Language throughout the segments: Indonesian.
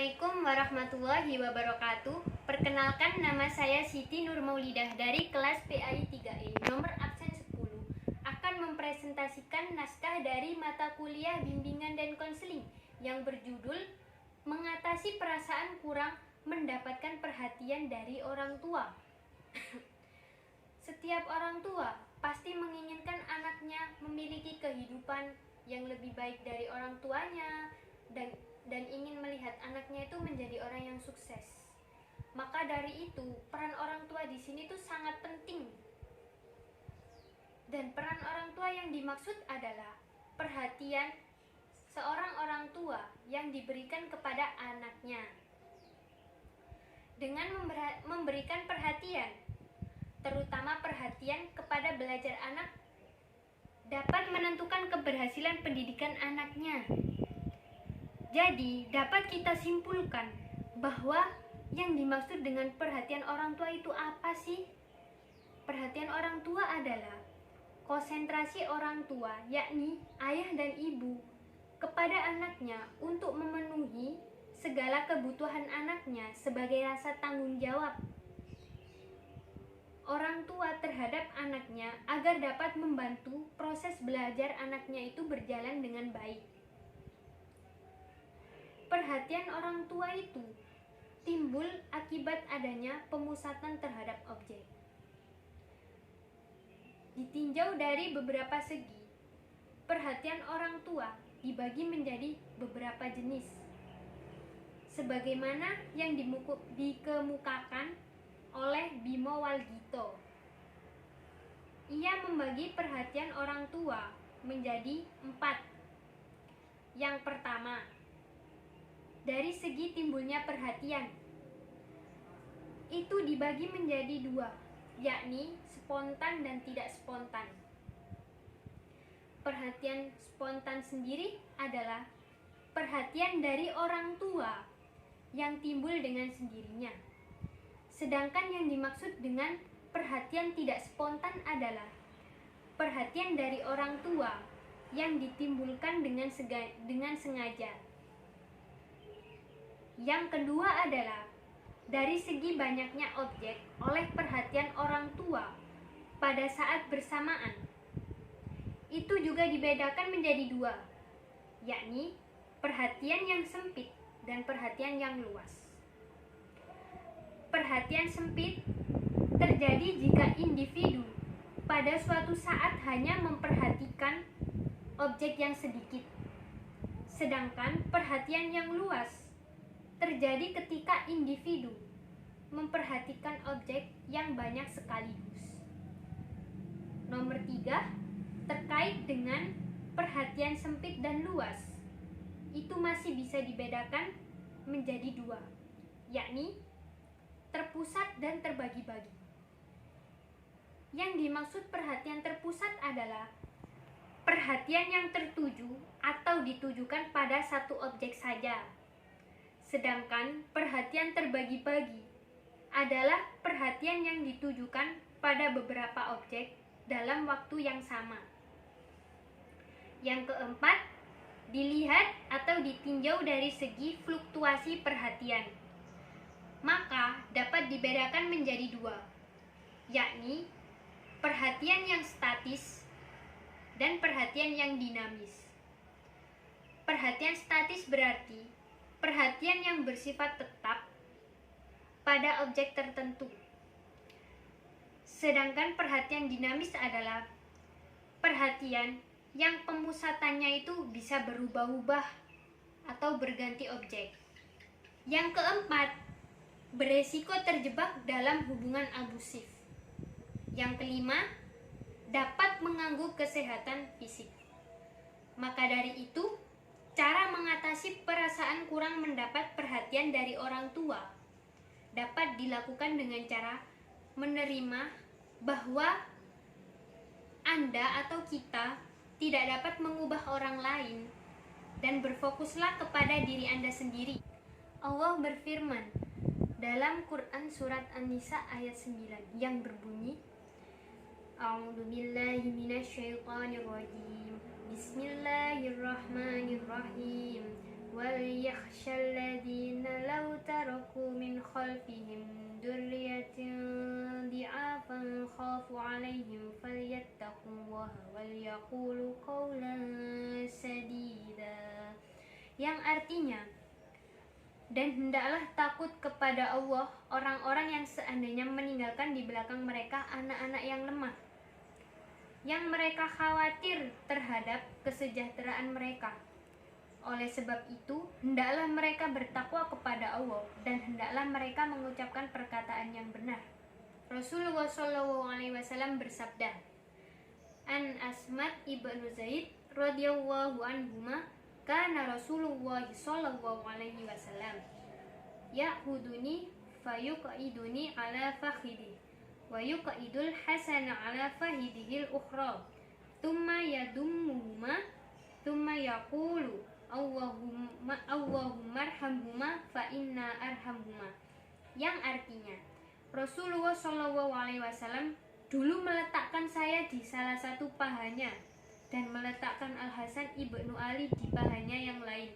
Assalamualaikum warahmatullahi wabarakatuh. Perkenalkan, nama saya Siti Nur Maulidah dari kelas PAI 3E, nomor absen 10. Akan mempresentasikan naskah dari mata kuliah bimbingan dan konseling yang berjudul Mengatasi Perasaan Kurang Mendapatkan Perhatian dari Orang Tua. Setiap orang tua pasti menginginkan anaknya memiliki kehidupan yang lebih baik dari orang tuanya dan ingin melihat anaknya itu menjadi orang yang sukses. Maka dari itu, peran orang tua di sini tuh sangat penting. Dan peran orang tua yang dimaksud adalah perhatian seorang orang tua yang diberikan kepada anaknya. Dengan memberikan perhatian, terutama perhatian kepada belajar anak, dapat menentukan keberhasilan pendidikan anaknya. Jadi, dapat kita simpulkan bahwa yang dimaksud dengan perhatian orang tua itu apa sih? Perhatian orang tua adalah konsentrasi orang tua, yakni ayah dan ibu, kepada anaknya untuk memenuhi segala kebutuhan anaknya sebagai rasa tanggung jawab orang tua terhadap anaknya agar dapat membantu proses belajar anaknya itu berjalan dengan baik. Perhatian orang tua itu timbul akibat adanya pemusatan terhadap objek. Ditinjau dari beberapa segi, perhatian orang tua dibagi menjadi beberapa jenis, sebagaimana yang dikemukakan oleh Bimo Walgito. Ia membagi perhatian orang tua menjadi 4. Yang pertama, dari segi timbulnya perhatian, itu dibagi menjadi 2, yakni spontan dan tidak spontan. Perhatian spontan sendiri adalah perhatian dari orang tua yang timbul dengan sendirinya. Sedangkan yang dimaksud dengan perhatian tidak spontan adalah perhatian dari orang tua yang ditimbulkan dengan sengaja. Yang kedua adalah dari segi banyaknya objek oleh perhatian orang tua pada saat bersamaan. Itu juga dibedakan menjadi 2, yakni perhatian yang sempit dan perhatian yang luas. Perhatian sempit terjadi jika individu pada suatu saat hanya memperhatikan objek yang sedikit. Sedangkan perhatian yang luas terjadi ketika individu memperhatikan objek yang banyak sekaligus. Nomor 3, terkait dengan perhatian sempit dan luas, itu masih bisa dibedakan menjadi 2, yakni terpusat dan terbagi-bagi. Yang dimaksud perhatian terpusat adalah perhatian yang tertuju atau ditujukan pada satu objek saja. Sedangkan perhatian terbagi-bagi adalah perhatian yang ditujukan pada beberapa objek dalam waktu yang sama. Yang keempat, dilihat atau ditinjau dari segi fluktuasi perhatian. Maka dapat dibedakan menjadi 2, yakni perhatian yang statis dan perhatian yang dinamis. Perhatian statis berarti perhatian yang bersifat tetap pada objek tertentu. Sedangkan perhatian dinamis adalah perhatian yang pemusatannya itu bisa berubah-ubah atau berganti objek. Yang keempat, beresiko terjebak dalam hubungan abusif. Yang kelima, dapat mengganggu kesehatan fisik. Maka dari itu, cara mengatasi perasaan kurang mendapat perhatian dari orang tua dapat dilakukan dengan cara menerima bahwa Anda atau kita tidak dapat mengubah orang lain dan berfokuslah kepada diri Anda sendiri. Allah berfirman dalam Quran surat An-Nisa ayat 9 yang berbunyi, A'udzubillahi minasyaitonirrajim. Bismillahirrahmanirrahim. Wal yakhshal ladzina تركوا من خلفهم ذرية ضعافا خافوا عليهم فليتقوا الله وليقولوا قولا سديدا, yang artinya, dan hendaklah takut kepada Allah orang-orang yang seandainya meninggalkan di belakang mereka anak-anak yang lemah, yang mereka khawatir terhadap kesejahteraan mereka. Oleh sebab itu, hendaklah mereka bertakwa kepada Allah dan hendaklah mereka mengucapkan perkataan yang benar. Rasulullah SAW bersabda, An Asmat ibnu Zaid radhiyallahu anhuma, kana Rasulullah SAW ya'khuduni fayuqiduni ala fakhidi wa yuqidul hasana ala fahidihil ukhra thumma yadummuhuma thumma yaqulu Allahumma arhamhuma fa inna arhamhuma, yang artinya Rasulullah SAW dulu meletakkan saya di salah satu pahanya dan meletakkan Al-Hasan ibnu Ali di pahanya yang lain,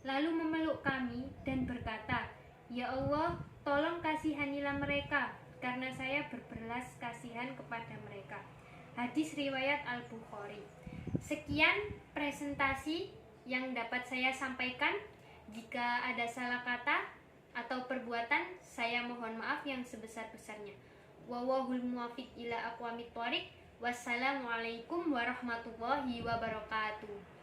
lalu memeluk kami dan berkata, Ya Allah, tolong kasihanilah mereka karena saya berbelas kasihan kepada mereka. Hadis riwayat Al-Bukhari. Sekian presentasi yang dapat saya sampaikan. Jika ada salah kata atau perbuatan, saya mohon maaf yang sebesar-besarnya. Wallahul muwaffiq ila aqwamit thoriq. Wassalamualaikum warahmatullahi wabarakatuh.